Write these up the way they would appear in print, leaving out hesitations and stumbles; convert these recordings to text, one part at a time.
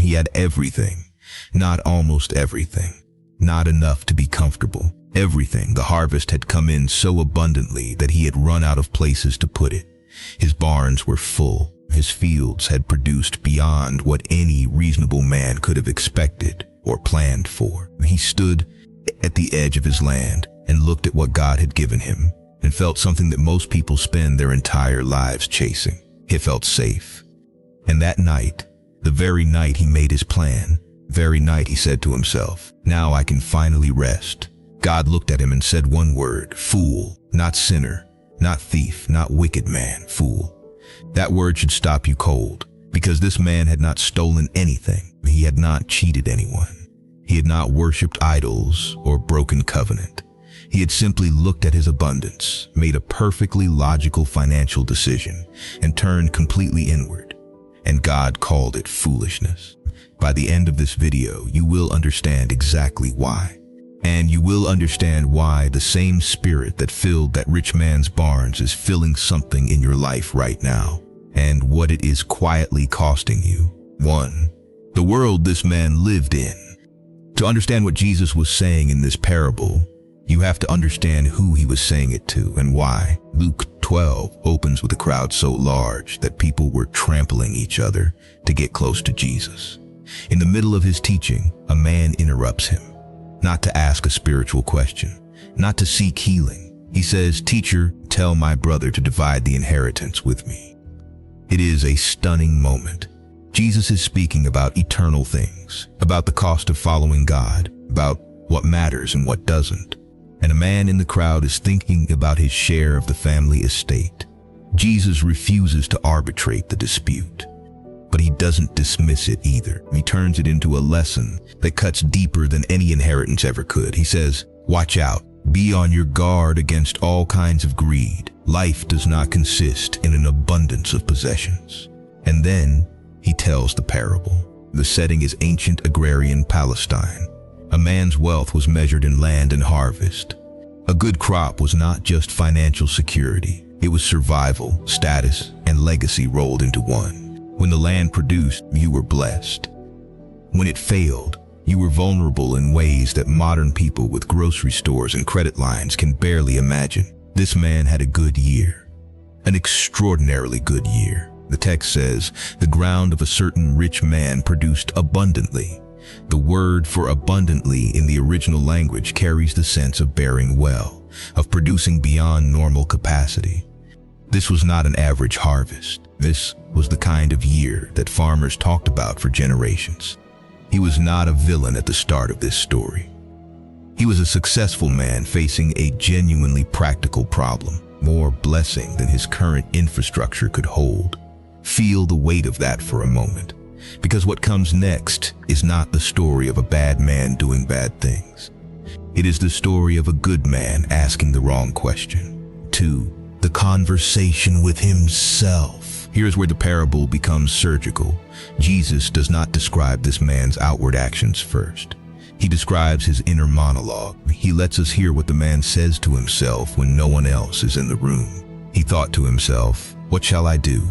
He had everything, not almost everything, not enough to be comfortable. Everything. The harvest had come in so abundantly that he had run out of places to put it. His barns were full. His fields had produced beyond what any reasonable man could have expected or planned for. He stood at the edge of his land and looked at what God had given him and felt something that most people spend their entire lives chasing. He felt safe. And that night, the very night he made his plan, very night he said to himself, "Now I can finally rest." God looked at him and said one word, "Fool," not sinner, not thief, not wicked man, fool. That word should stop you cold, because this man had not stolen anything. He had not cheated anyone. He had not worshipped idols or broken covenant. He had simply looked at his abundance, made a perfectly logical financial decision, and turned completely inward. And God called it foolishness. By the end of this video, you will understand exactly why. And you will understand why the same spirit that filled that rich man's barns is filling something in your life right now, and what it is quietly costing you. 1. The world this man lived in. To understand what Jesus was saying in this parable, you have to understand who he was saying it to and why. Luke 12 opens with a crowd so large that people were trampling each other to get close to Jesus. In the middle of his teaching, a man interrupts him, not to ask a spiritual question, not to seek healing. He says, "Teacher, tell my brother to divide the inheritance with me." It is a stunning moment. Jesus is speaking about eternal things, about the cost of following God, about what matters and what doesn't. And a man in the crowd is thinking about his share of the family estate. Jesus refuses to arbitrate the dispute, but he doesn't dismiss it either. He turns it into a lesson that cuts deeper than any inheritance ever could. He says, "Watch out. Be on your guard against all kinds of greed. Life does not consist in an abundance of possessions." And then he tells the parable. The setting is ancient agrarian Palestine. A man's wealth was measured in land and harvest. A good crop was not just financial security. It was survival, status, and legacy rolled into one. When the land produced, you were blessed. When it failed, you were vulnerable in ways that modern people with grocery stores and credit lines can barely imagine. This man had a good year, an extraordinarily good year. The text says, "The ground of a certain rich man produced abundantly." The word for abundantly in the original language carries the sense of bearing well, of producing beyond normal capacity. This was not an average harvest. This was the kind of year that farmers talked about for generations. He was not a villain at the start of this story. He was a successful man facing a genuinely practical problem, more blessing than his current infrastructure could hold. Feel the weight of that for a moment, because what comes next is not the story of a bad man doing bad things. It is the story of a good man asking the wrong question. 2. The conversation with himself. Here's where the parable becomes surgical. Jesus does not describe this man's outward actions first. He describes his inner monologue. He lets us hear what the man says to himself when no one else is in the room. He thought to himself, "What shall I do?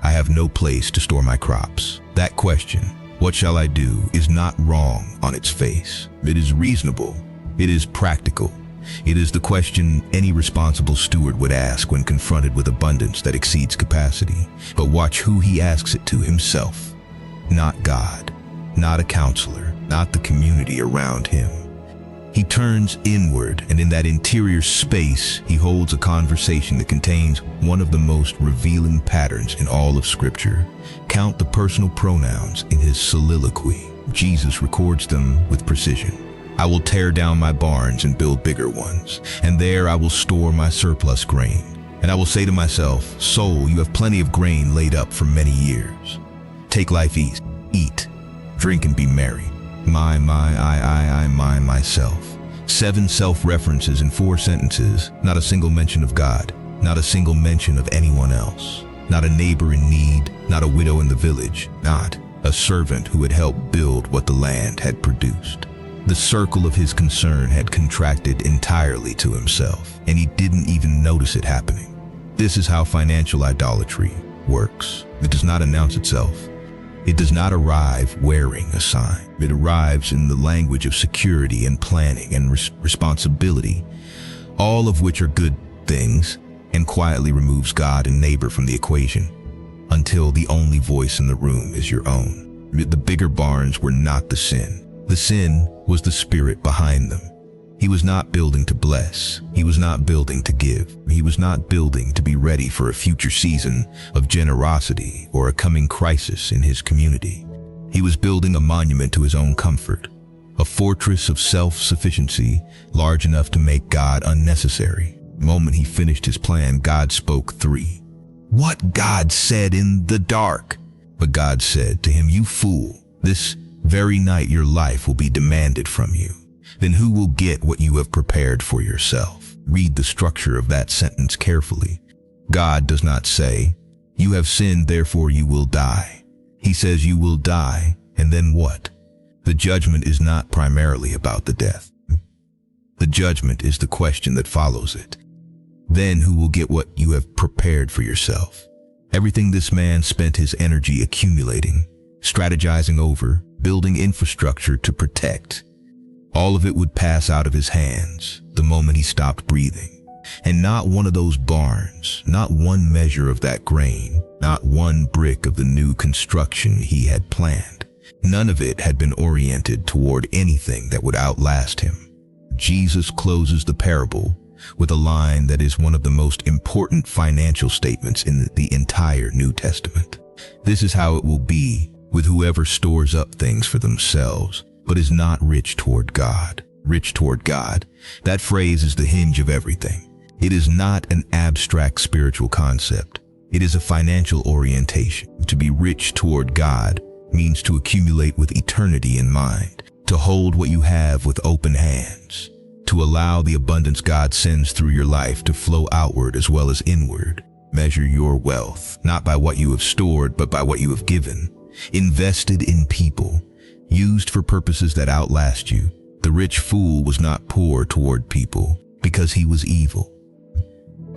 I have no place to store my crops." That question, "What shall I do?" is not wrong on its face. It is reasonable. It is practical. It is the question any responsible steward would ask when confronted with abundance that exceeds capacity. But watch who he asks it to: himself. Not God, not a counselor, not the community around him. He turns inward, and in that interior space, he holds a conversation that contains one of the most revealing patterns in all of Scripture. Count the personal pronouns in his soliloquy. Jesus records them with precision. "I will tear down my barns and build bigger ones, and there I will store my surplus grain. And I will say to myself, soul, you have plenty of grain laid up for many years. Take life easy, eat, drink, and be merry. My, I, myself." 7 self-references in 4 sentences, not a single mention of God, not a single mention of anyone else, not a neighbor in need, not a widow in the village, not a servant who had helped build what the land had produced. The circle of his concern had contracted entirely to himself, and he didn't even notice it happening. This is how financial idolatry works. It does not announce itself. It does not arrive wearing a sign. It arrives in the language of security and planning and responsibility, all of which are good things, and quietly removes God and neighbor from the equation until the only voice in the room is your own. The bigger barns were not the sin. The sin was the spirit behind them. He was not building to bless. He was not building to give. He was not building to be ready for a future season of generosity or a coming crisis in his community. He was building a monument to his own comfort, a fortress of self-sufficiency large enough to make God unnecessary. The moment he finished his plan, God spoke 3. What God said in the dark. But God said to him, "You fool, this very night your life will be demanded from you. Then who will get what you have prepared for yourself?" Read the structure of that sentence carefully. God does not say, "You have sinned, therefore you will die." He says you will die, and then what? The judgment is not primarily about the death. The judgment is the question that follows it. Then who will get what you have prepared for yourself? Everything this man spent his energy accumulating, strategizing over, building infrastructure to protect, all of it would pass out of his hands the moment he stopped breathing. And not one of those barns, not one measure of that grain, not one brick of the new construction he had planned, none of it had been oriented toward anything that would outlast him. Jesus closes the parable with a line that is one of the most important financial statements in the entire New Testament. This is how it will be with whoever stores up things for themselves, but is not rich toward God. Rich toward God. That phrase is the hinge of everything. It is not an abstract spiritual concept. It is a financial orientation. To be rich toward God means to accumulate with eternity in mind, to hold what you have with open hands, to allow the abundance God sends through your life to flow outward as well as inward. Measure your wealth, not by what you have stored, but by what you have given. Invested in people, used for purposes that outlast you. The rich fool was not poor toward people because he was evil.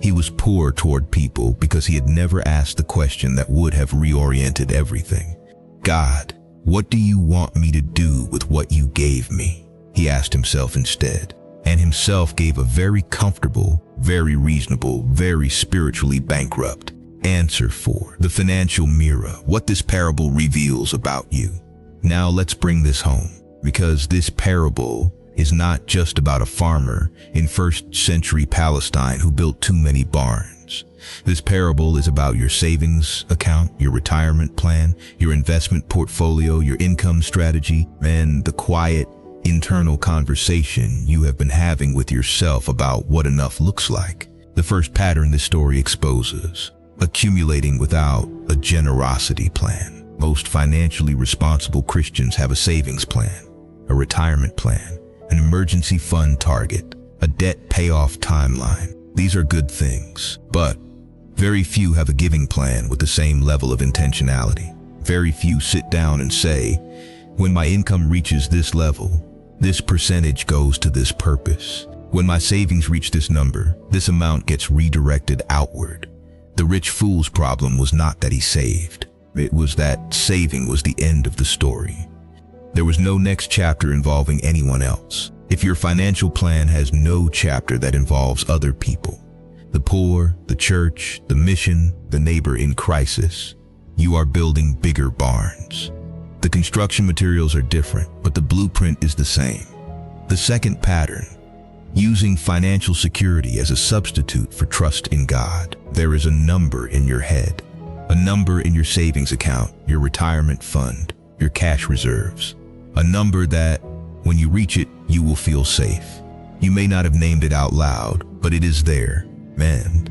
He was poor toward people because he had never asked the question that would have reoriented everything. God, what do you want me to do with what you gave me? He asked himself instead, and himself gave a very comfortable, very reasonable, very spiritually bankrupt answer for the financial mirror, what this parable reveals about you. Now let's bring this home, because this parable is not just about a farmer in first century Palestine who built too many barns. This parable is about your savings account, your retirement plan, your investment portfolio, your income strategy, and the quiet, internal conversation you have been having with yourself about what enough looks like. The first pattern this story exposes: accumulating without a generosity plan. Most financially responsible Christians have a savings plan, a retirement plan, an emergency fund target, a debt payoff timeline. These are good things, but very few have a giving plan with the same level of intentionality. Very few sit down and say, when my income reaches this level, this percentage goes to this purpose. When my savings reach this number, this amount gets redirected outward. The rich fool's problem was not that he saved. It was that saving was the end of the story. There was no next chapter involving anyone else. If your financial plan has no chapter that involves other people, the poor, the church, the mission, the neighbor in crisis, you are building bigger barns. The construction materials are different, but the blueprint is the same. The second pattern: using financial security as a substitute for trust in God. There is a number in your head, a number in your savings account, your retirement fund, your cash reserves, a number that, when you reach it, you will feel safe. You may not have named it out loud, but it is there, and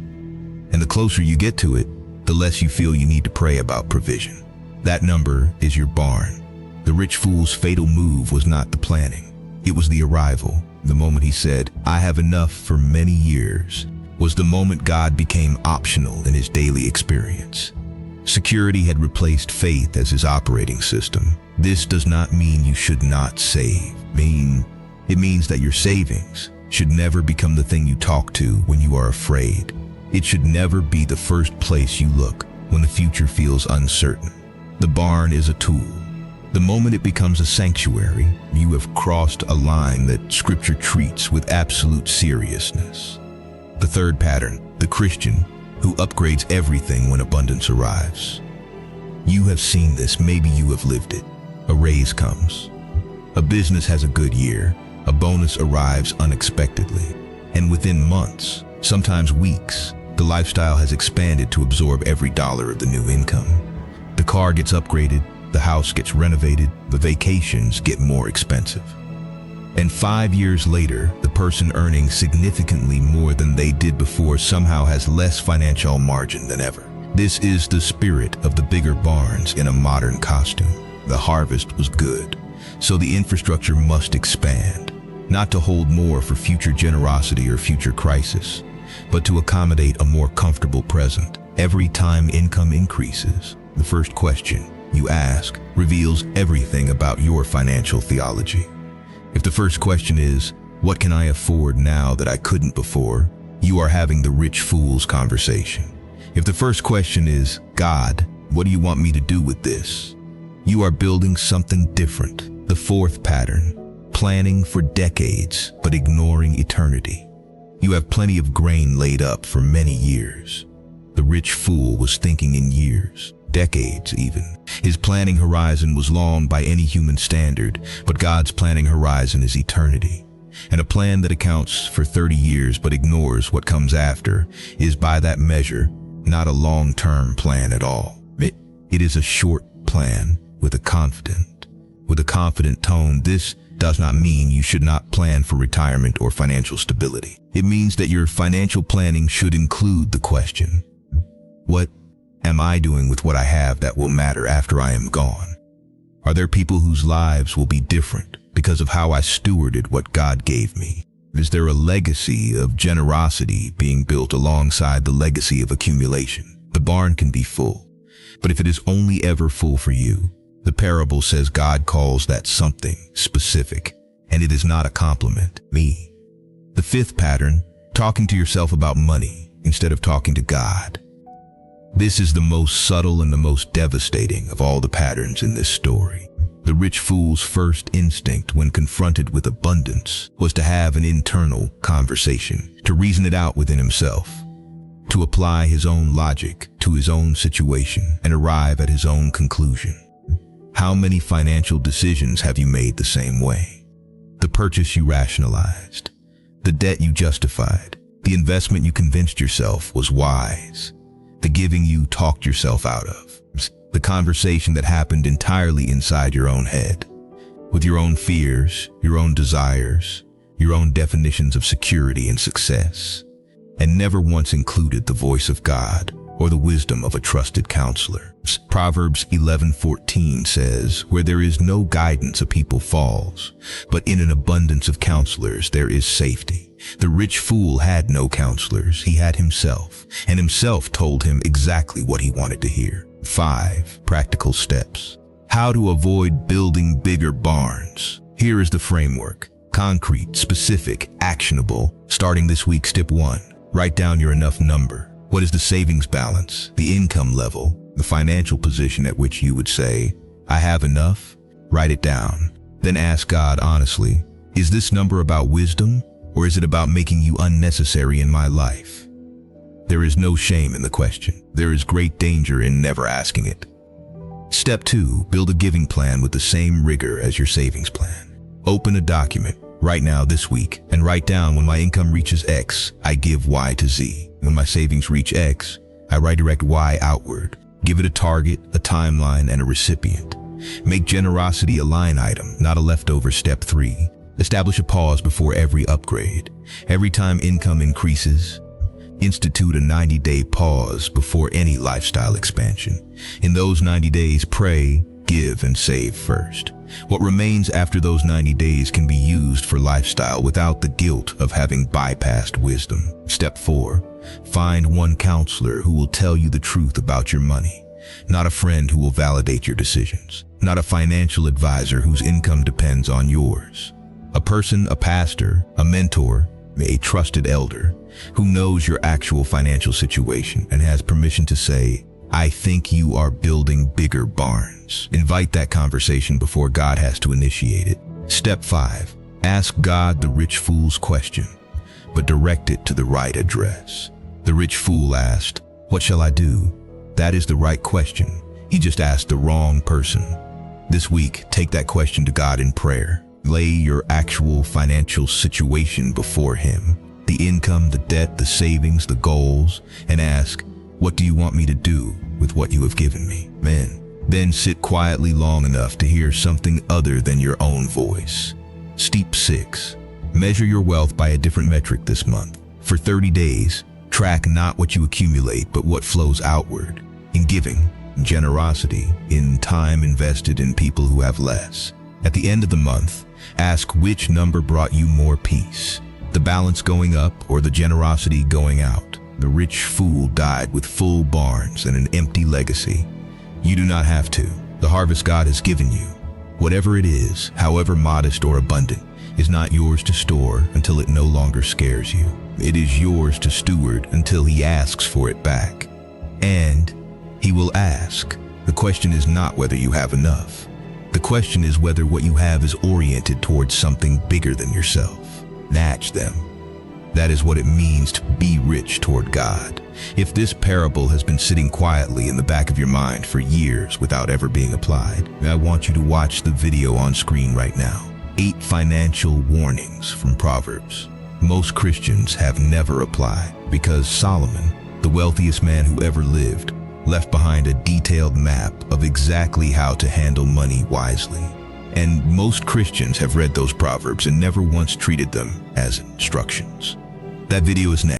the closer you get to it, the less you feel you need to pray about provision. That number is your barn. The rich fool's fatal move was not the planning, it was the arrival. The moment he said, "I have enough for many years," was the moment God became optional in his daily experience. Security had replaced faith as his operating system. This does not mean you should not save. It means that your savings should never become the thing you talk to when you are afraid. It should never be the first place you look when the future feels uncertain. The barn is a tool. The moment it becomes a sanctuary, you have crossed a line that Scripture treats with absolute seriousness. The third pattern, the Christian who upgrades everything when abundance arrives. You have seen this, maybe you have lived it. A raise comes. A business has a good year. A bonus arrives unexpectedly. And within months, sometimes weeks, the lifestyle has expanded to absorb every dollar of the new income. The car gets upgraded, the house gets renovated, the vacations get more expensive. And 5 years later, the person earning significantly more than they did before somehow has less financial margin than ever. This is the spirit of the bigger barns in a modern costume. The harvest was good, so the infrastructure must expand, not to hold more for future generosity or future crisis, but to accommodate a more comfortable present. Every time income increases, the first question you ask reveals everything about your financial theology. If the first question is, what can I afford now that I couldn't before? You are having the rich fool's conversation. If the first question is, God, what do you want me to do with this? You are building something different. The fourth pattern, planning for decades but ignoring eternity. You have plenty of grain laid up for many years. The rich fool was thinking in years, decades even. His planning horizon was long by any human standard, but God's planning horizon is eternity. And a plan that accounts for 30 years but ignores what comes after is by that measure not a long-term plan at all. It is a short plan with a confident tone. This does not mean you should not plan for retirement or financial stability. It means that your financial planning should include the question, what am I doing with what I have that will matter after I am gone? Are there people whose lives will be different because of how I stewarded what God gave me? Is there a legacy of generosity being built alongside the legacy of accumulation? The barn can be full, but if it is only ever full for you, the parable says God calls that something specific, and it is not a compliment. Me. The fifth pattern, talking to yourself about money instead of talking to God. This is the most subtle and the most devastating of all the patterns in this story. The rich fool's first instinct when confronted with abundance was to have an internal conversation, to reason it out within himself, to apply his own logic to his own situation and arrive at his own conclusion. How many financial decisions have you made the same way? The purchase you rationalized, the debt you justified, the investment you convinced yourself was wise, the giving you talked yourself out of, the conversation that happened entirely inside your own head, with your own fears, your own desires, your own definitions of security and success, and never once included the voice of God or the wisdom of a trusted counselor. Proverbs 11:14 says, where there is no guidance a people falls, but in an abundance of counselors there is safety. The rich fool had no counselors, he had himself, and himself told him exactly what he wanted to hear. 5 practical steps. How to avoid building bigger barns. Here is the framework. Concrete, specific, actionable. Starting this week, step 1. Write down your enough number. What is the savings balance, the income level, the financial position at which you would say, I have enough? Write it down. Then ask God honestly, is this number about wisdom, or is it about making you unnecessary in my life? There is no shame in the question. There is great danger in never asking it. Step 2, build a giving plan with the same rigor as your savings plan. Open a document right now this week and write down, when my income reaches X, I give Y to Z. When my savings reach X, I redirect Y outward. Give it a target, a timeline, and a recipient. Make generosity a line item, not a leftover. Step 3, establish a pause before every upgrade. Every time income increases, institute a 90-day pause before any lifestyle expansion. In those 90 days, pray, give, and save first. What remains after those 90 days can be used for lifestyle without the guilt of having bypassed wisdom. Step 4, find one counselor who will tell you the truth about your money, not a friend who will validate your decisions, not a financial advisor whose income depends on yours. A person, a pastor, a mentor, a trusted elder who knows your actual financial situation and has permission to say, I think you are building bigger barns. Invite that conversation before God has to initiate it. Step 5. Ask God the rich fool's question, but direct it to the right address. The rich fool asked, "What shall I do?" That is the right question. He just asked the wrong person. This week, take that question to God in prayer. Lay your actual financial situation before Him. The income, the debt, the savings, the goals, and ask, "What do you want me to do with what you have given me?" Then sit quietly long enough to hear something other than your own voice. Step 6. Measure your wealth by a different metric this month. For 30 days, track not what you accumulate, but what flows outward. In giving, in generosity, in time invested in people who have less. At the end of the month, ask which number brought you more peace. The balance going up or the generosity going out. The rich fool died with full barns and an empty legacy. You do not have to. The harvest God has given you, whatever it is, however modest or abundant, is not yours to store until it no longer scares you. It is yours to steward until He asks for it back. And He will ask. The question is not whether you have enough. The question is whether what you have is oriented towards something bigger than yourself. Match them. That is what it means to be rich toward God. If this parable has been sitting quietly in the back of your mind for years without ever being applied, I want you to watch the video on screen right now. 8 financial warnings from Proverbs. Most Christians have never applied because Solomon, the wealthiest man who ever lived, left behind a detailed map of exactly how to handle money wisely. And most Christians have read those Proverbs and never once treated them as instructions. That video is next.